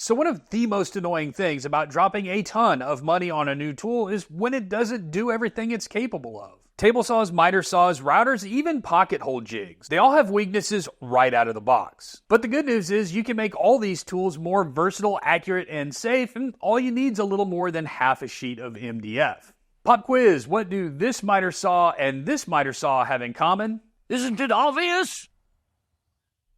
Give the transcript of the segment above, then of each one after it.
So one of the most annoying things about dropping a ton of money on a new tool is when it doesn't do everything it's capable of. Table saws, miter saws, routers, even pocket hole jigs. They all have weaknesses right out of the box. But the good news is you can make all these tools more versatile, accurate, and safe, and all you need is a little more than half a sheet of MDF. Pop quiz, what do this miter saw and this miter saw have in common? Isn't it obvious?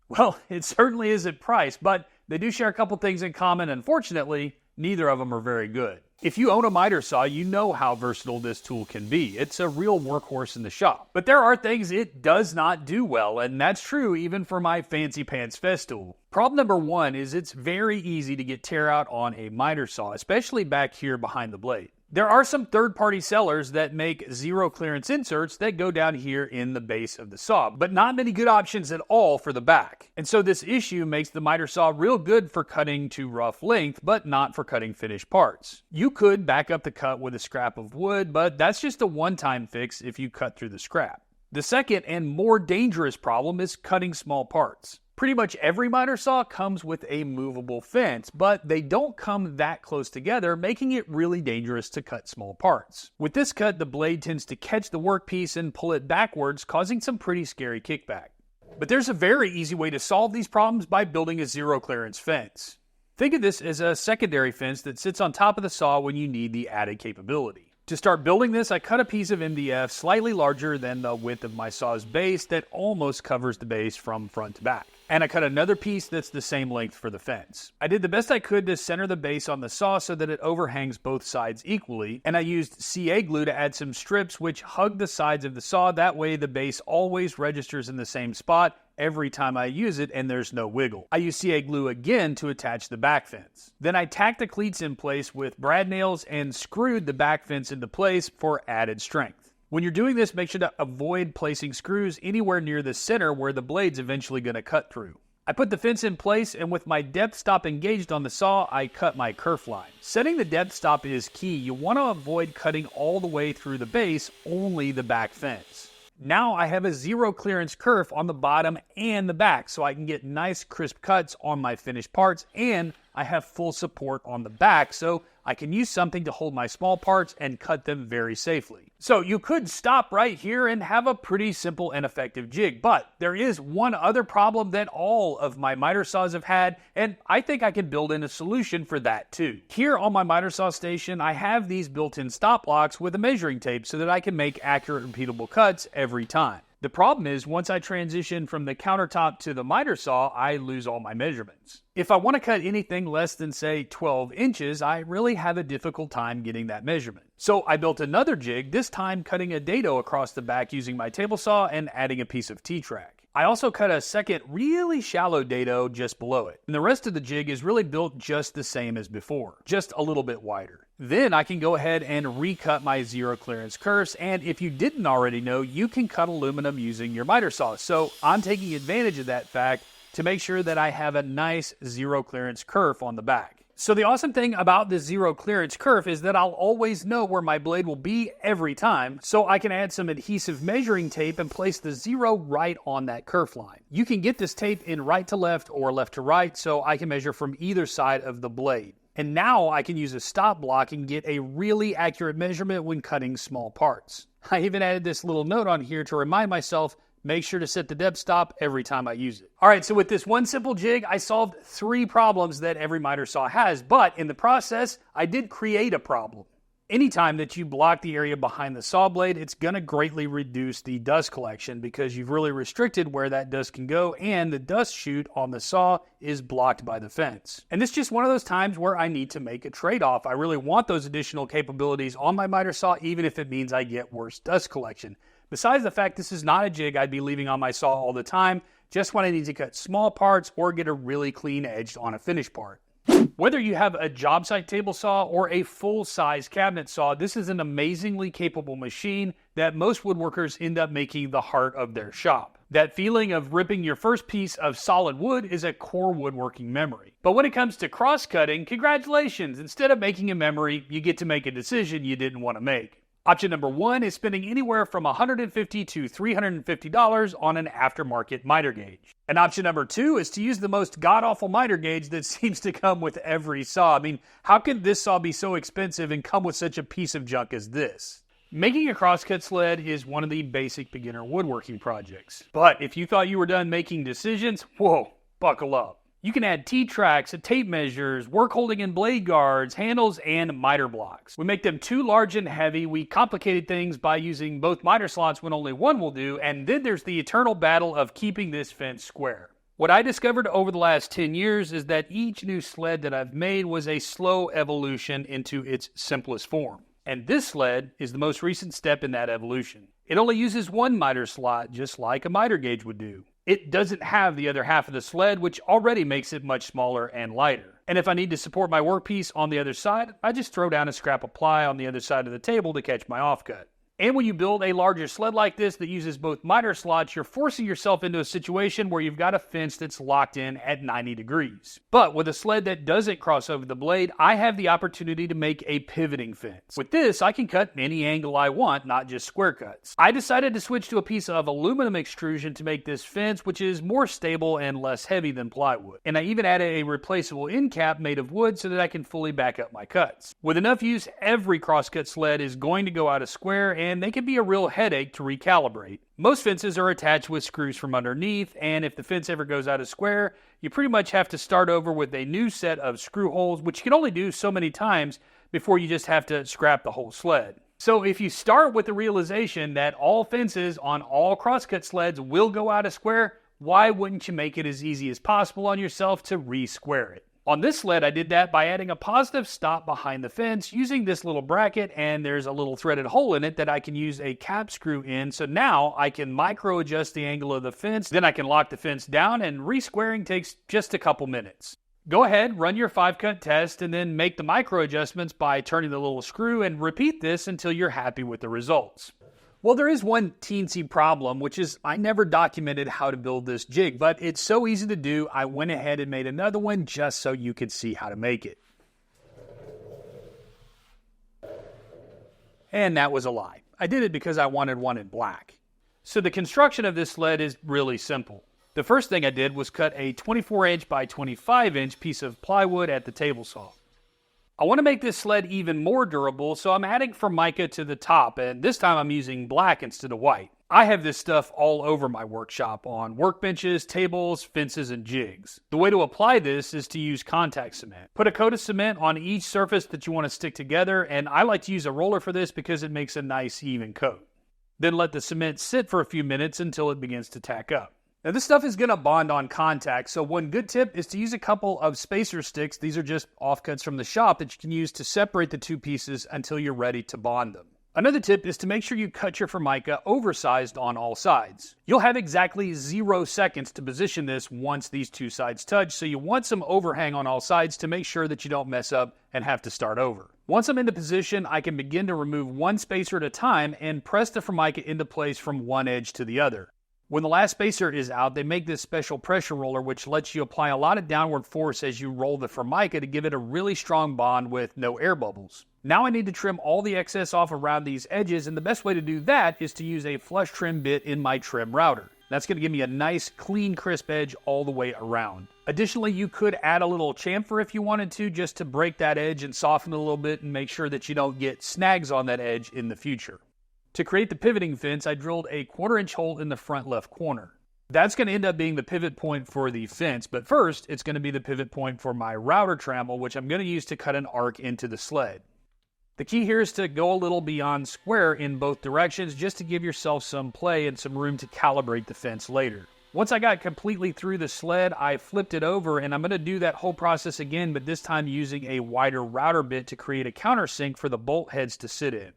Well, it certainly is at price, but they do share a couple things in common. Unfortunately, neither of them are very good. If you own a miter saw, you know how versatile this tool can be. It's a real workhorse in the shop. But there are things it does not do well, and that's true even for my Fancy Pants Festool. Problem number one is it's very easy to get tear out on a miter saw, especially back here behind the blade. There are some third-party sellers that make zero clearance inserts that go down here in the base of the saw, but not many good options at all for the back. And so this issue makes the miter saw real good for cutting to rough length, but not for cutting finished parts. You could back up the cut with a scrap of wood, but that's just a one-time fix if you cut through the scrap. The second and more dangerous problem is cutting small parts. Pretty much every miter saw comes with a movable fence, but they don't come that close together, making it really dangerous to cut small parts. With this cut, the blade tends to catch the workpiece and pull it backwards, causing some pretty scary kickback. But there's a very easy way to solve these problems by building a zero clearance fence. Think of this as a secondary fence that sits on top of the saw when you need the added capability. To start building this, I cut a piece of MDF slightly larger than the width of my saw's base that almost covers the base from front to back. And I cut another piece that's the same length for the fence. I did the best I could to center the base on the saw so that it overhangs both sides equally, and I used CA glue to add some strips which hug the sides of the saw. That way the base always registers in the same spot every time I use it and there's no wiggle. I use CA glue again to attach the back fence. Then I tacked the cleats in place with brad nails and screwed the back fence into place for added strength. When you're doing this, make sure to avoid placing screws anywhere near the center where the blade's eventually going to cut through. I put the fence in place, and with my depth stop engaged on the saw, I cut my kerf line. Setting the depth stop is key. You want to avoid cutting all the way through the base, only the back fence. Now I have a zero clearance kerf on the bottom and the back, so I can get nice crisp cuts on my finished parts, and I have full support on the back, so I can use something to hold my small parts and cut them very safely. So you could stop right here and have a pretty simple and effective jig, but there is one other problem that all of my miter saws have had, and I think I can build in a solution for that too. Here on my miter saw station, I have these built-in stop blocks with a measuring tape so that I can make accurate, repeatable cuts every time. The problem is, once I transition from the countertop to the miter saw, I lose all my measurements. If I want to cut anything less than, say, 12 inches, I really have a difficult time getting that measurement. So I built another jig, this time cutting a dado across the back using my table saw and adding a piece of T-track. I also cut a second really shallow dado just below it. And the rest of the jig is really built just the same as before, just a little bit wider. Then I can go ahead and recut my zero clearance kerfs, and if you didn't already know, you can cut aluminum using your miter saw. So I'm taking advantage of that fact to make sure that I have a nice zero clearance kerf on the back. So the awesome thing about this zero clearance kerf is that I'll always know where my blade will be every time, so I can add some adhesive measuring tape and place the zero right on that kerf line. You can get this tape in right to left or left to right, so I can measure from either side of the blade. And now I can use a stop block and get a really accurate measurement when cutting small parts. I even added this little note on here to remind myself, make sure to set the depth stop every time I use it. All right, so with this one simple jig, I solved 3 problems that every miter saw has, but in the process, I did create a problem. Anytime that you block the area behind the saw blade, it's going to greatly reduce the dust collection because you've really restricted where that dust can go, and the dust chute on the saw is blocked by the fence. And this is just one of those times where I need to make a trade-off. I really want those additional capabilities on my miter saw, even if it means I get worse dust collection. Besides the fact this is not a jig I'd be leaving on my saw all the time, just when I need to cut small parts or get a really clean edge on a finished part. Whether you have a job site table saw or a full-size cabinet saw, this is an amazingly capable machine that most woodworkers end up making the heart of their shop. That feeling of ripping your first piece of solid wood is a core woodworking memory. But when it comes to cross-cutting, congratulations! Instead of making a memory, you get to make a decision you didn't want to make. Option number 1 is spending anywhere from $150 to $350 on an aftermarket miter gauge. And option number 2 is to use the most god-awful miter gauge that seems to come with every saw. I mean, how could this saw be so expensive and come with such a piece of junk as this? Making a crosscut sled is one of the basic beginner woodworking projects. But if you thought you were done making decisions, whoa, buckle up. You can add T-tracks, tape measures, work holding and blade guards, handles, and miter blocks. We make them too large and heavy. We complicated things by using both miter slots when only one will do, and then there's the eternal battle of keeping this fence square. What I discovered over the last 10 years is that each new sled that I've made was a slow evolution into its simplest form. And this sled is the most recent step in that evolution. It only uses one miter slot, just like a miter gauge would do. It doesn't have the other half of the sled, which already makes it much smaller and lighter. And if I need to support my workpiece on the other side, I just throw down a scrap of ply on the other side of the table to catch my offcut. And when you build a larger sled like this that uses both miter slots, you're forcing yourself into a situation where you've got a fence that's locked in at 90 degrees. But with a sled that doesn't cross over the blade, I have the opportunity to make a pivoting fence. With this, I can cut any angle I want, not just square cuts. I decided to switch to a piece of aluminum extrusion to make this fence, which is more stable and less heavy than plywood. And I even added a replaceable end cap made of wood so that I can fully back up my cuts. With enough use, every crosscut sled is going to go out of square, and they can be a real headache to recalibrate. Most fences are attached with screws from underneath, and if the fence ever goes out of square, you pretty much have to start over with a new set of screw holes, which you can only do so many times before you just have to scrap the whole sled. So if you start with the realization that all fences on all crosscut sleds will go out of square, why wouldn't you make it as easy as possible on yourself to re-square it? On this sled, I did that by adding a positive stop behind the fence using this little bracket, and there's a little threaded hole in it that I can use a cap screw in, so now I can micro adjust the angle of the fence, then I can lock the fence down, and re-squaring takes just a couple minutes. Go ahead, run your 5-cut test, and then make the micro adjustments by turning the little screw, and repeat this until you're happy with the results. Well, there is one teensy problem, which is I never documented how to build this jig, but it's so easy to do, I went ahead and made another one just so you could see how to make it. And that was a lie. I did it because I wanted one in black. So the construction of this sled is really simple. The first thing I did was cut a 24-inch by 25-inch piece of plywood at the table saw. I want to make this sled even more durable, so I'm adding Formica to the top, and this time I'm using black instead of white. I have this stuff all over my workshop, on workbenches, tables, fences, and jigs. The way to apply this is to use contact cement. Put a coat of cement on each surface that you want to stick together, and I like to use a roller for this because it makes a nice even coat. Then let the cement sit for a few minutes until it begins to tack up. Now this stuff is going to bond on contact, so one good tip is to use a couple of spacer sticks. These are just offcuts from the shop that you can use to separate the two pieces until you're ready to bond them. Another tip is to make sure you cut your Formica oversized on all sides. You'll have exactly 0 seconds to position this once these two sides touch, so you want some overhang on all sides to make sure that you don't mess up and have to start over. Once I'm into position, I can begin to remove one spacer at a time and press the Formica into place from one edge to the other. When the last spacer is out, they make this special pressure roller which lets you apply a lot of downward force as you roll the Formica to give it a really strong bond with no air bubbles. Now I need to trim all the excess off around these edges, and the best way to do that is to use a flush trim bit in my trim router. That's going to give me a nice, clean, crisp edge all the way around. Additionally, you could add a little chamfer if you wanted to, just to break that edge and soften it a little bit and make sure that you don't get snags on that edge in the future. To create the pivoting fence, I drilled a 1/4-inch hole in the front left corner. That's going to end up being the pivot point for the fence, but first, it's going to be the pivot point for my router trammel, which I'm going to use to cut an arc into the sled. The key here is to go a little beyond square in both directions just to give yourself some play and some room to calibrate the fence later. Once I got completely through the sled, I flipped it over, and I'm going to do that whole process again, but this time using a wider router bit to create a countersink for the bolt heads to sit in.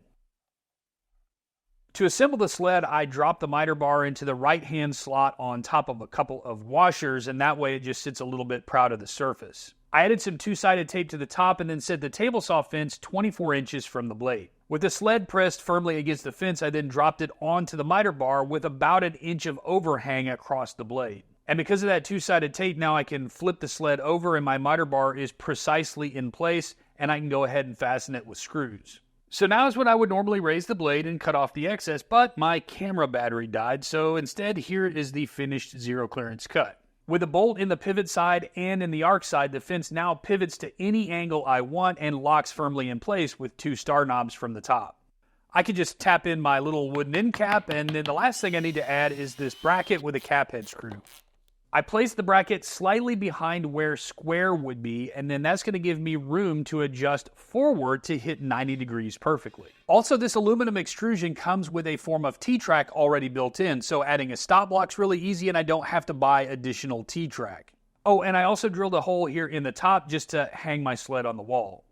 To assemble the sled, I dropped the miter bar into the right-hand slot on top of a couple of washers, and that way it just sits a little bit proud of the surface. I added some two-sided tape to the top and then set the table saw fence 24 inches from the blade. With the sled pressed firmly against the fence, I then dropped it onto the miter bar with about 1 inch of overhang across the blade. And because of that two-sided tape, now I can flip the sled over and my miter bar is precisely in place, and I can go ahead and fasten it with screws. So now is when I would normally raise the blade and cut off the excess, but my camera battery died, so instead here is the finished zero clearance cut. With a bolt in the pivot side and in the arc side, the fence now pivots to any angle I want and locks firmly in place with 2 star knobs from the top. I could just tap in my little wooden end cap, and then the last thing I need to add is this bracket with a cap head screw. I place the bracket slightly behind where square would be, and then that's going to give me room to adjust forward to hit 90 degrees perfectly. Also, this aluminum extrusion comes with a form of T-track already built in, so adding a stop block's really easy and I don't have to buy additional T-track. Oh, and I also drilled a hole here in the top just to hang my sled on the wall.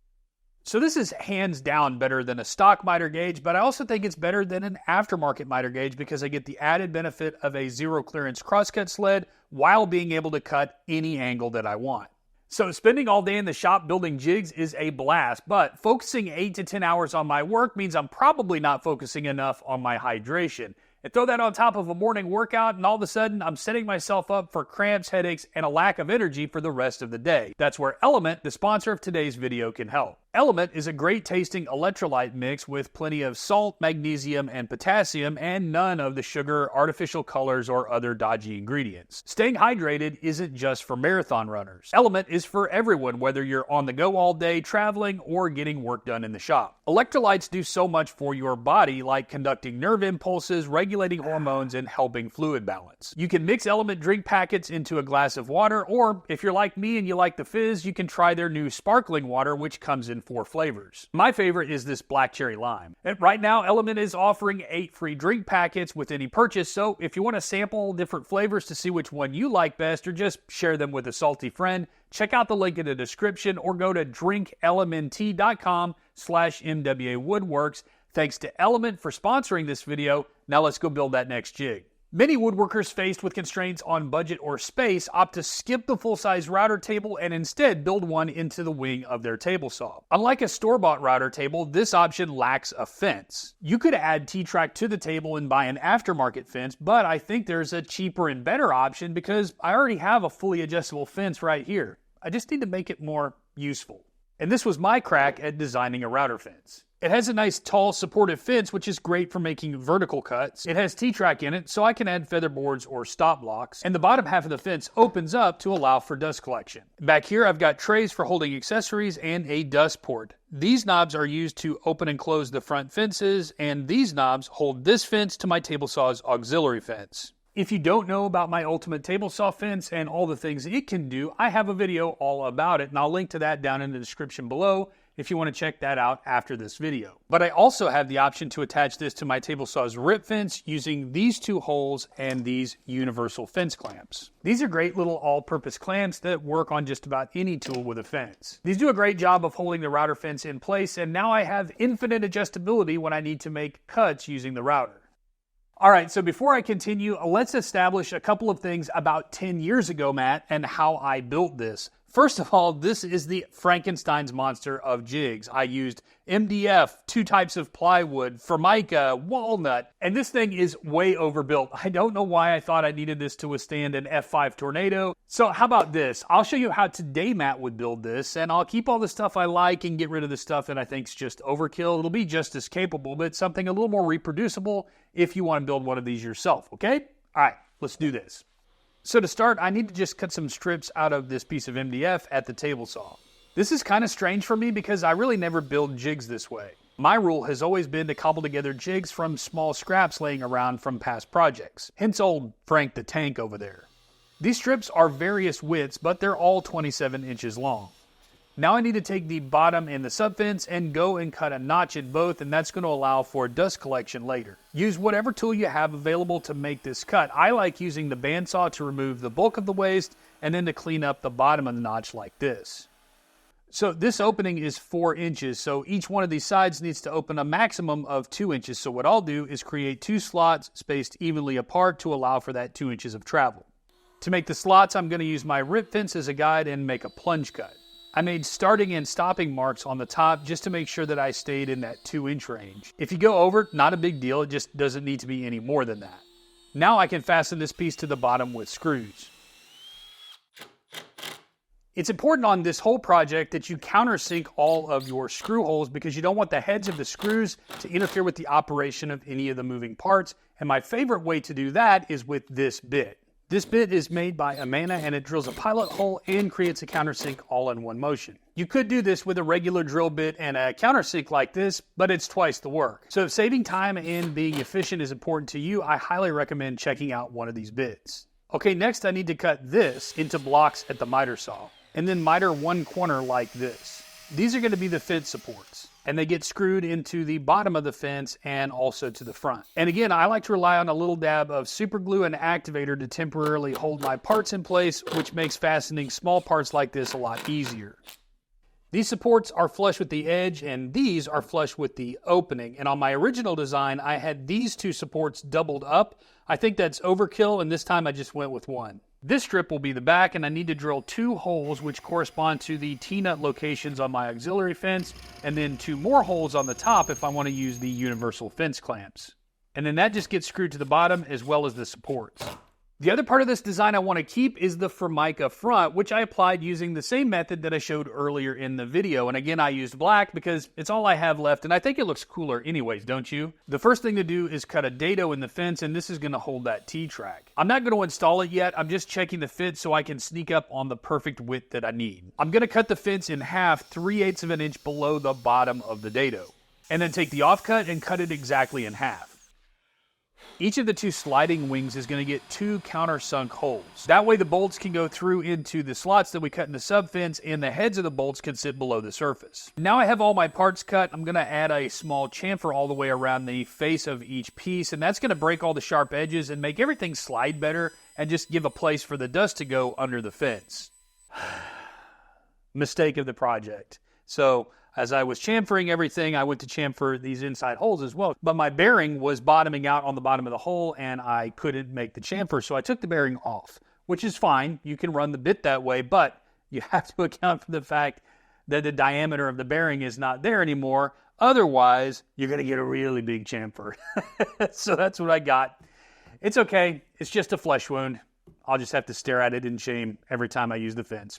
So this is hands down better than a stock miter gauge, but I also think it's better than an aftermarket miter gauge because I get the added benefit of a zero clearance crosscut sled while being able to cut any angle that I want. So spending all day in the shop building jigs is a blast, but focusing 8 to 10 hours on my work means I'm probably not focusing enough on my hydration. And throw that on top of a morning workout, and all of a sudden, I'm setting myself up for cramps, headaches, and a lack of energy for the rest of the day. That's where Element, the sponsor of today's video, can help. Element is a great tasting electrolyte mix with plenty of salt, magnesium, and potassium, and none of the sugar, artificial colors, or other dodgy ingredients. Staying hydrated isn't just for marathon runners. Element is for everyone, whether you're on the go all day, traveling, or getting work done in the shop. Electrolytes do so much for your body, like conducting nerve impulses, regulating hormones, and helping fluid balance. You can mix Element drink packets into a glass of water, or if you're like me and you like the fizz, you can try their new sparkling water, which comes in 4 flavors. My favorite is this black cherry lime. And right now, Element is offering 8 free drink packets with any purchase, so if you want to sample different flavors to see which one you like best or just share them with a salty friend, check out the link in the description or go to drinklmnt.com/MWA Woodworks. Thanks to Element for sponsoring this video. Now let's go build that next jig. Many woodworkers faced with constraints on budget or space opt to skip the full-size router table and instead build one into the wing of their table saw. Unlike a store-bought router table, this option lacks a fence. You could add T-track to the table and buy an aftermarket fence, but I think there's a cheaper and better option because I already have a fully adjustable fence right here. I just need to make it more useful. And this was my crack at designing a router fence. It has a nice tall supportive fence, which is great for making vertical cuts. It has T-track in it, so I can add feather boards or stop blocks. And the bottom half of the fence opens up to allow for dust collection. Back here, I've got trays for holding accessories and a dust port. These knobs are used to open and close the front fences, and these knobs hold this fence to my table saw's auxiliary fence. If you don't know about my ultimate table saw fence and all the things it can do, I have a video all about it, and I'll link to that down in the description below if you want to check that out after this video. But I also have the option to attach this to my table saw's rip fence using these 2 holes and these universal fence clamps. These are great little all-purpose clamps that work on just about any tool with a fence. These do a great job of holding the router fence in place, and now I have infinite adjustability when I need to make cuts using the router. Alright, so before I continue, let's establish a couple of things about 10 years ago, Matt, and how I built this. First of all, this is the Frankenstein's monster of jigs. I used MDF, 2 types of plywood, Formica, walnut, and this thing is way overbuilt. I don't know why I thought I needed this to withstand an F5 tornado. So how about this? I'll show you how today Matt would build this, and I'll keep all the stuff I like and get rid of the stuff that I think is just overkill. It'll be just as capable, but something a little more reproducible if you want to build one of these yourself, okay? All right, let's do this. So to start, I need to just cut some strips out of this piece of MDF at the table saw. This is kind of strange for me because I really never build jigs this way. My rule has always been to cobble together jigs from small scraps laying around from past projects. Hence old Frank the Tank over there. These strips are various widths, but they're all 27 inches long. Now I need to take the bottom and the subfence and go and cut a notch in both, and that's going to allow for dust collection later. Use whatever tool you have available to make this cut. I like using the bandsaw to remove the bulk of the waste and then to clean up the bottom of the notch like this. So this opening is 4 inches, so each one of these sides needs to open a maximum of 2 inches. So what I'll do is create 2 slots spaced evenly apart to allow for that 2 inches of travel. To make the slots, I'm going to use my rip fence as a guide and make a plunge cut. I made starting and stopping marks on the top just to make sure that I stayed in that 2-inch range. If you go over, not a big deal, it just doesn't need to be any more than that. Now I can fasten this piece to the bottom with screws. It's important on this whole project that you countersink all of your screw holes because you don't want the heads of the screws to interfere with the operation of any of the moving parts. And my favorite way to do that is with this bit. This bit is made by Amana and it drills a pilot hole and creates a countersink all in one motion. You could do this with a regular drill bit and a countersink like this, but it's twice the work. So if saving time and being efficient is important to you, I highly recommend checking out one of these bits. Okay, next I need to cut this into blocks at the miter saw, and then miter one corner like this. These are going to be the fence supports, and they get screwed into the bottom of the fence and also to the front. And again, I like to rely on a little dab of super glue and activator to temporarily hold my parts in place, which makes fastening small parts like this a lot easier. These supports are flush with the edge and these are flush with the opening. And on my original design, I had these two supports doubled up. I think that's overkill, and this time I just went with one. This strip will be the back, and I need to drill 2 holes which correspond to the T-nut locations on my auxiliary fence, and then 2 more holes on the top if I want to use the universal fence clamps. And then that just gets screwed to the bottom as well as the supports. The other part of this design I want to keep is the Formica front, which I applied using the same method that I showed earlier in the video. And again, I used black because it's all I have left, and I think it looks cooler anyways, don't you? The first thing to do is cut a dado in the fence, and this is going to hold that T-track. I'm not going to install it yet. I'm just checking the fit so I can sneak up on the perfect width that I need. I'm going to cut the fence in half, 3/8 of an inch below the bottom of the dado, and then take the offcut and cut it exactly in half. Each of the 2 sliding wings is going to get 2 countersunk holes. That way the bolts can go through into the slots that we cut in the sub fence, and the heads of the bolts can sit below the surface. Now I have all my parts cut. I'm going to add a small chamfer all the way around the face of each piece, and that's going to break all the sharp edges and make everything slide better and just give a place for the dust to go under the fence. Mistake of the project. So as I was chamfering everything, I went to chamfer these inside holes as well. But my bearing was bottoming out on the bottom of the hole, and I couldn't make the chamfer, so I took the bearing off, which is fine. You can run the bit that way, but you have to account for the fact that the diameter of the bearing is not there anymore. Otherwise, you're going to get a really big chamfer. So that's what I got. It's okay. It's just a flesh wound. I'll just have to stare at it in shame every time I use the fence.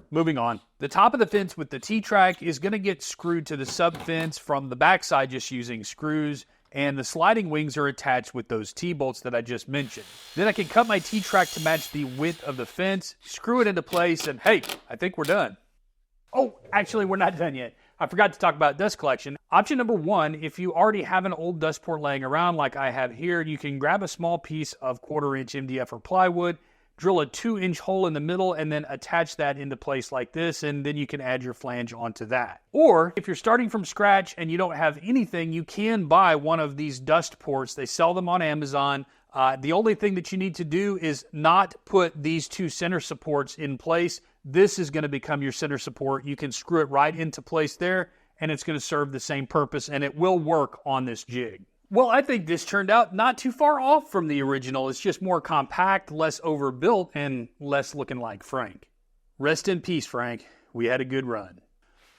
Moving on. The top of the fence with the T-track is going to get screwed to the sub fence from the backside just using screws, and the sliding wings are attached with those T-bolts that I just mentioned. Then I can cut my T-track to match the width of the fence, screw it into place, and hey, I think we're done. Oh, actually we're not done yet. I forgot to talk about dust collection. Option number 1, if you already have an old dust port laying around like I have here, you can grab a small piece of 1/4 inch MDF or plywood, drill a 2-inch hole in the middle, and then attach that into place like this, and then you can add your flange onto that. Or if you're starting from scratch and you don't have anything, you can buy one of these dust ports. They sell them on Amazon. The only thing that you need to do is not put these 2 center supports in place. This is going to become your center support. You can screw it right into place there, and it's going to serve the same purpose, and it will work on this jig. Well, I think this turned out not too far off from the original. It's just more compact, less overbuilt, and less looking like Frank. Rest in peace, Frank. We had a good run.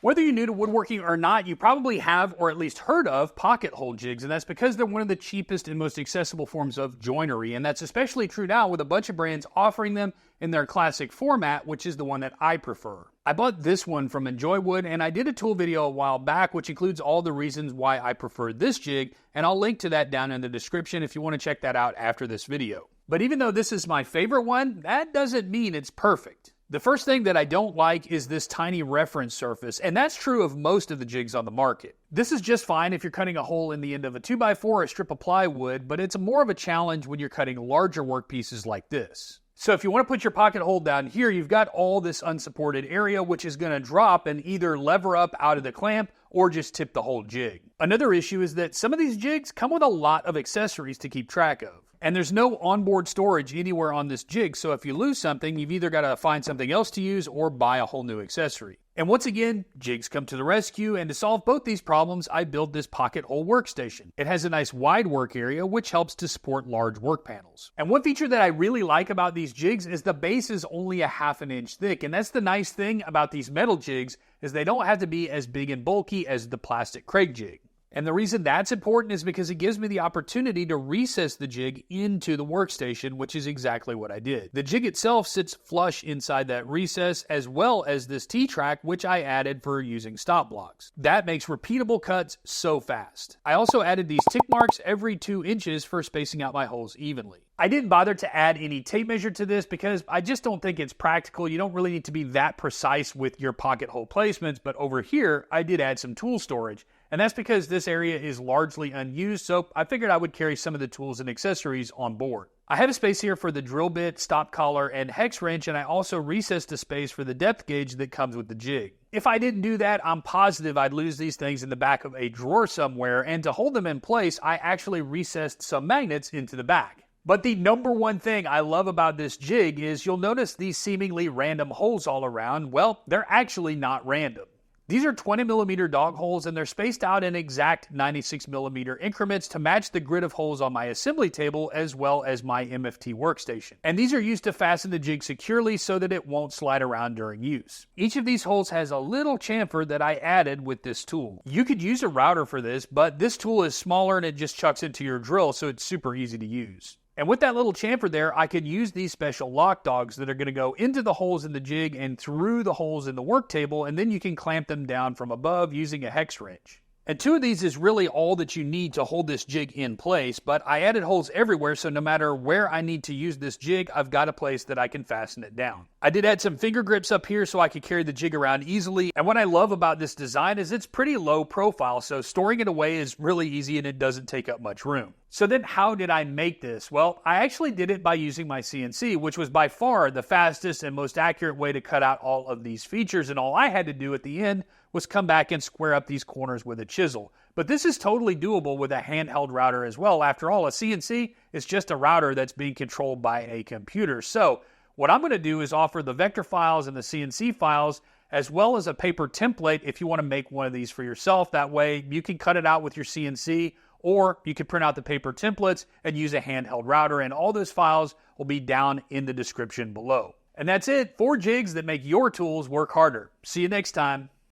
Whether you're new to woodworking or not, you probably have or at least heard of pocket hole jigs, and that's because they're one of the cheapest and most accessible forms of joinery, and that's especially true now with a bunch of brands offering them in their classic format, which is the one that I prefer. I bought this one from Enjoy Wood, and I did a tool video a while back which includes all the reasons why I prefer this jig, and I'll link to that down in the description if you want to check that out after this video. But even though this is my favorite one, that doesn't mean it's perfect. The first thing that I don't like is this tiny reference surface, and that's true of most of the jigs on the market. This is just fine if you're cutting a hole in the end of a 2x4 or a strip of plywood, but it's more of a challenge when you're cutting larger work pieces like this. So if you want to put your pocket hole down here, you've got all this unsupported area which is going to drop and either lever up out of the clamp or just tip the whole jig. Another issue is that some of these jigs come with a lot of accessories to keep track of. And there's no onboard storage anywhere on this jig, so if you lose something, you've either got to find something else to use or buy a whole new accessory. And once again, jigs come to the rescue, and to solve both these problems, I built this pocket hole workstation. It has a nice wide work area, which helps to support large work panels. And one feature that I really like about these jigs is the base is only a 1/2 inch thick, and that's the nice thing about these metal jigs, is they don't have to be as big and bulky as the plastic Craig jig. And the reason that's important is because it gives me the opportunity to recess the jig into the workstation, which is exactly what I did. The jig itself sits flush inside that recess, as well as this T-track, which I added for using stop blocks. That makes repeatable cuts so fast. I also added these tick marks every 2 inches for spacing out my holes evenly. I didn't bother to add any tape measure to this because I just don't think it's practical. You don't really need to be that precise with your pocket hole placements, but over here, I did add some tool storage. And that's because this area is largely unused, so I figured I would carry some of the tools and accessories on board. I have a space here for the drill bit, stop collar, and hex wrench, and I also recessed a space for the depth gauge that comes with the jig. If I didn't do that, I'm positive I'd lose these things in the back of a drawer somewhere, and to hold them in place, I actually recessed some magnets into the back. But the number one thing I love about this jig is you'll notice these seemingly random holes all around. Well, they're actually not random. These are 20mm dog holes, and they're spaced out in exact 96mm increments to match the grid of holes on my assembly table as well as my MFT workstation. And these are used to fasten the jig securely so that it won't slide around during use. Each of these holes has a little chamfer that I added with this tool. You could use a router for this, but this tool is smaller and it just chucks into your drill, so it's super easy to use. And with that little chamfer there, I could use these special lock dogs that are going to go into the holes in the jig and through the holes in the work table, and then you can clamp them down from above using a hex wrench. And 2 of these is really all that you need to hold this jig in place, but I added holes everywhere, so no matter where I need to use this jig, I've got a place that I can fasten it down. I did add some finger grips up here so I could carry the jig around easily, and what I love about this design is it's pretty low profile, so storing it away is really easy and it doesn't take up much room. So then how did I make this? Well, I actually did it by using my CNC, which was by far the fastest and most accurate way to cut out all of these features, and all I had to do at the end was come back and square up these corners with a chisel. But this is totally doable with a handheld router as well. After all, a CNC is just a router that's being controlled by a computer. So what I'm going to do is offer the vector files and the CNC files as well as a paper template if you want to make one of these for yourself. That way you can cut it out with your CNC, or you can print out the paper templates and use a handheld router, and all those files will be down in the description below. And that's it, 4 jigs that make your tools work harder. See you next time.